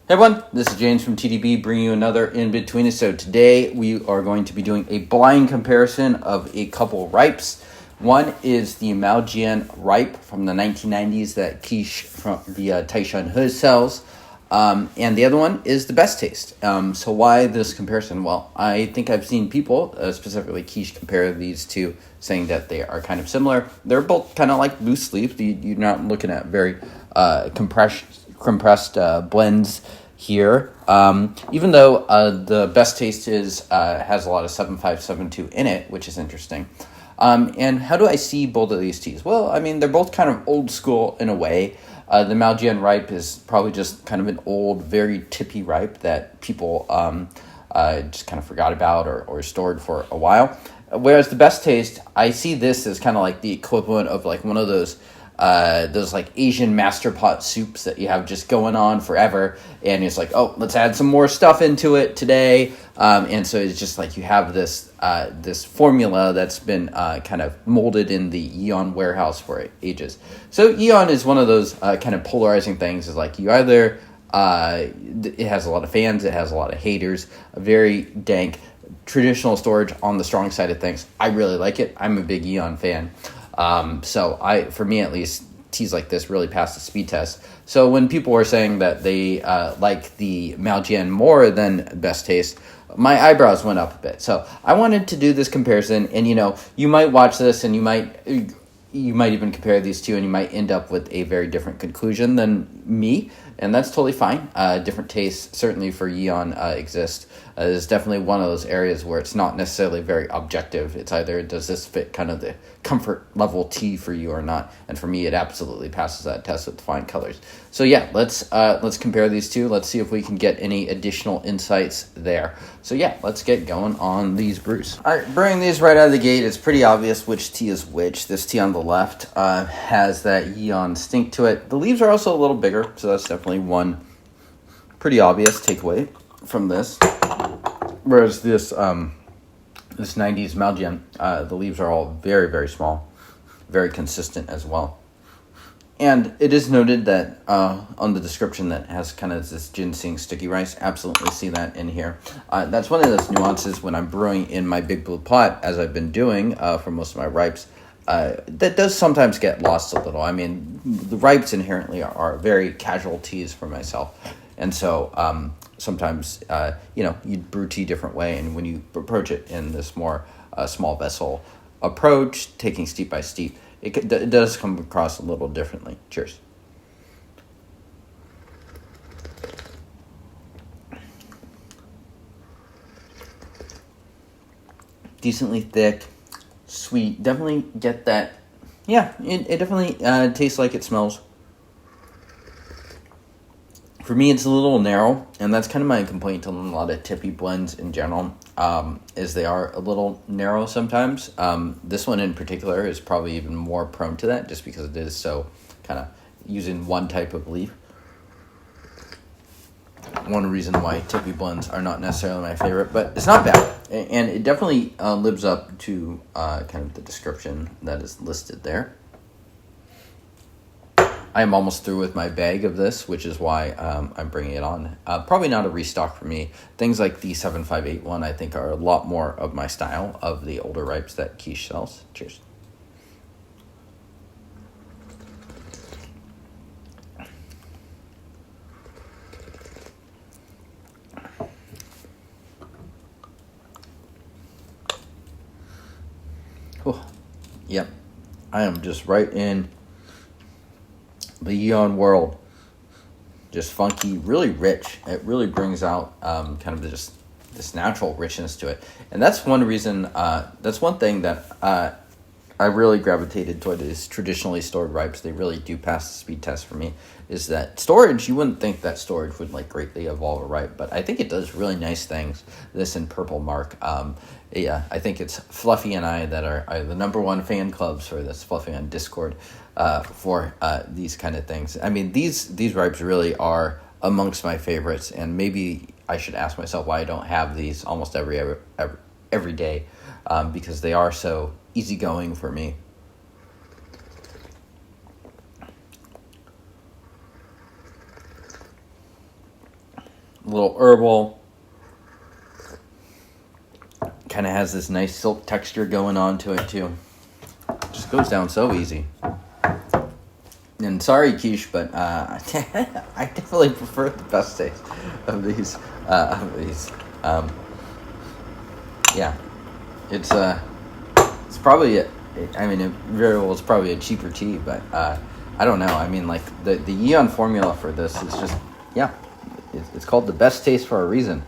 Hey everyone, this is James from TDB bringing you another Inbetweenisode. Today we are going to be doing a blind comparison of a couple ripes. One is the Maojian ripe from the 1990s that Quiche from the Taishunhe sells. And the other one is the Best Taste. So why this comparison? Well, I think I've seen people, specifically Quiche, compare these two, saying that they are kind of similar. They're both kind of like loose leaf. You're not looking at very compressed blends here. Even though the Best Taste has a lot of 7572 in it, which is interesting. And how do I see both of these teas? Well, I mean, they're both kind of old school in a way. The Maojian ripe is probably just kind of an old, very tippy ripe that people just kind of forgot about or stored for a while. Whereas the Best Taste, I see this as kind of like the equivalent of like one of those like Asian master pot soups that you have just going on forever, and it's like, oh, let's add some more stuff into it today, and so it's just like you have this formula that's been kind of molded in the Yee On warehouse for ages. So Yee On is one of those kind of polarizing things. Is like you either it has a lot of fans, it has a lot of haters, a very dank traditional storage on the strong side of things. I really like it. I'm a big Yee On fan. So for me at least, teas like this really pass the speed test. So when people were saying that they like the Maojian more than Best Taste, my eyebrows went up a bit. So I wanted to do this comparison, and you might watch this and you might even compare these two, and you might end up with a very different conclusion than me, and that's totally fine. Different tastes certainly for Yee On exist. It's definitely one of those areas where it's not necessarily very objective. It's either does this fit kind of the comfort level tea for you or not, and for me it absolutely passes that test with fine colors. So yeah, let's compare these two. Let's see if we can get any additional insights there. So yeah, let's get going on these brews. All right, brewing these right out of the gate, it's pretty obvious which tea is which. This tea on the left has that Yee On stink to it. The leaves are also a little bigger, so that's definitely one pretty obvious takeaway from this. Whereas this 90s Maojian, the leaves are all very, very small, very consistent as well. And it is noted that on the description that has kind of this ginseng sticky rice, absolutely see that in here. That's one of those nuances when I'm brewing in my big blue pot, as I've been doing for most of my ripes. That does sometimes get lost a little. I mean, the ripes inherently are very casual teas for myself. And so sometimes, you brew tea different way. And when you approach it in this more small vessel approach, taking steep by steep, it does come across a little differently. Cheers. Decently thick, sweet. Definitely get that. Yeah, it definitely tastes like it smells. For me, it's a little narrow, and that's kind of my complaint on a lot of tippy blends in general, is they are a little narrow sometimes. This one in particular is probably even more prone to that, just because it is so kind of using one type of leaf. One reason why tippy blends are not necessarily my favorite, but it's not bad, and it definitely lives up to kind of the description that is listed there. I am almost through with my bag of this, which is why I'm bringing it on. Probably not a restock for me. Things like the 7581 I think are a lot more of my style of the older ripes that Quiche sells. Cheers. Oh, yep. I am just right in the Yee On world. Just funky, really rich. It really brings out kind of just this natural richness to it. And that's one reason, that's one thing that I really gravitated toward these traditionally stored ripes. They really do pass the speed test for me. Is that storage, you wouldn't think that storage would like greatly evolve a ripe, but I think it does really nice things. This and Purple Mark. Yeah, I think it's Fluffy and I that are the number one fan clubs for this. Fluffy on Discord for these kind of things. I mean, these ripes really are amongst my favorites, and maybe I should ask myself why I don't have these almost every day, because they are so easygoing for me. little herbal. Kind of has this nice silk texture going on to it too. Just goes down so easy. And sorry, Quiche, but I definitely prefer the Best Taste of these. Yeah, it's probably it very well it's probably a cheaper tea, but I don't know. I mean, like the Yee On formula for this is just it's called the Best Taste for a reason.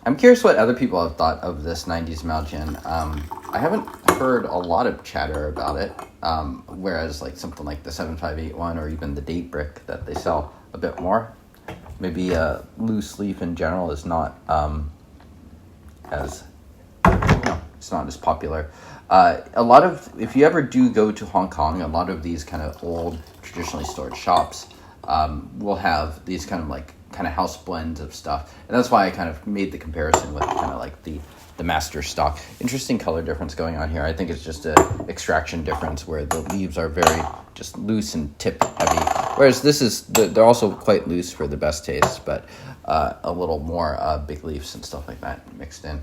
I'm curious what other people have thought of this 90s Maojian. I haven't heard a lot of chatter about it, whereas like something like the 7581 or even the date brick that they sell a bit more. Maybe loose leaf in general is not it's not as popular. If you ever do go to Hong Kong, a lot of these kind of old, traditionally stored shops will have these kind of house blends of stuff, and that's why I kind of made the comparison with kind of like the master stock. Interesting color difference going on here. I think it's just a extraction difference where the leaves are very just loose and tip heavy, whereas they're also quite loose for the Best Taste, but a little more big leaves and stuff like that mixed in.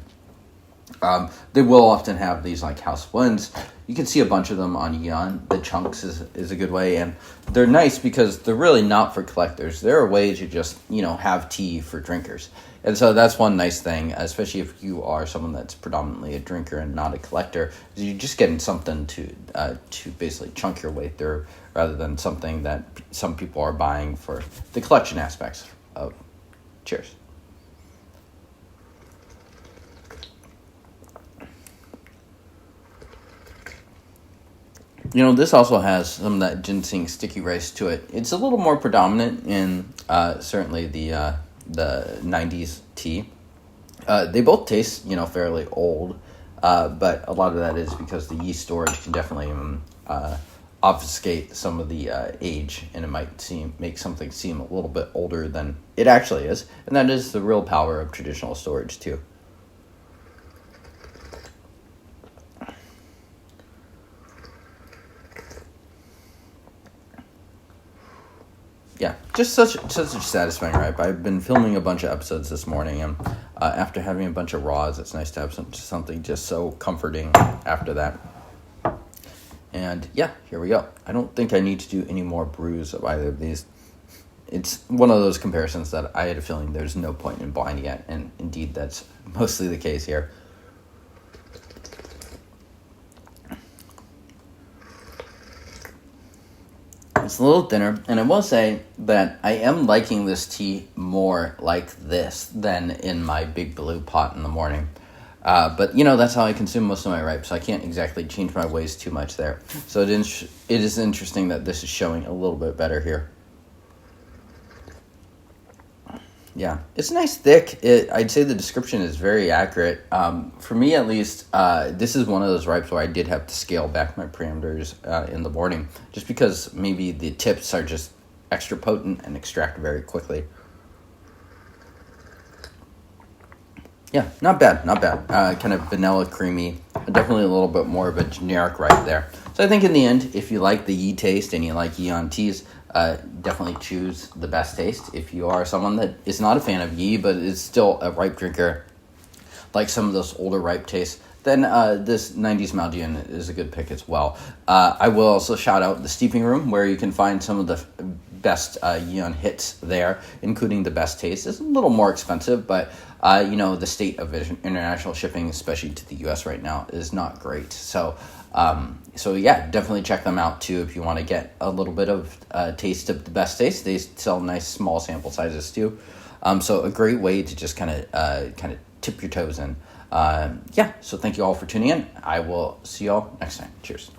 They will often have these like house blends. You can see a bunch of them on Yee On. The chunks is a good way, and they're nice because they're really not for collectors. They're a way to just have tea for drinkers, and so that's one nice thing, especially if you are someone that's predominantly a drinker and not a collector. Is you're just getting something to basically chunk your way through, rather than something that some people are buying for the collection aspects of. Cheers. This also has some of that ginseng sticky rice to it. It's a little more predominant in certainly the 90s tea. They both taste, fairly old, but a lot of that is because the yeast storage can definitely obfuscate some of the age, and it might make something seem a little bit older than it actually is, and that is the real power of traditional storage too. Yeah, just such a satisfying ripe. I've been filming a bunch of episodes this morning, and after having a bunch of raws, it's nice to have something just so comforting after that. And yeah, here we go. I don't think I need to do any more brews of either of these. It's one of those comparisons that I had a feeling there's no point in buying yet, and indeed that's mostly the case here. It's a little thinner, and I will say that I am liking this tea more like this than in my big blue pot in the morning. But that's how I consume most of my ripe, so I can't exactly change my ways too much there. So it is interesting that this is showing a little bit better here. Yeah, it's nice thick. I'd say the description is very accurate. For me, at least, this is one of those ripes where I did have to scale back my parameters in the morning, just because maybe the tips are just extra potent and extract very quickly. Yeah, not bad. Kind of vanilla creamy. Definitely a little bit more of a generic ripe there. So I think in the end, if you like the Yee taste and you like Yee On teas, definitely choose the Best Taste. If you are someone that is not a fan of Yee, but is still a ripe drinker, like some of those older ripe tastes, then this 90s Maojian is a good pick as well. I will also shout out the Steeping Room, where you can find some of the best Yee On hits there, including the Best Taste. It's a little more expensive, but the state of international shipping, especially to the U.S. right now, is not great. So yeah, definitely check them out too if you want to get a little bit of taste of the Best Taste. They sell nice small sample sizes too, so a great way to just kind of tip your toes in. So thank you all for tuning in. I will see you all next time. Cheers.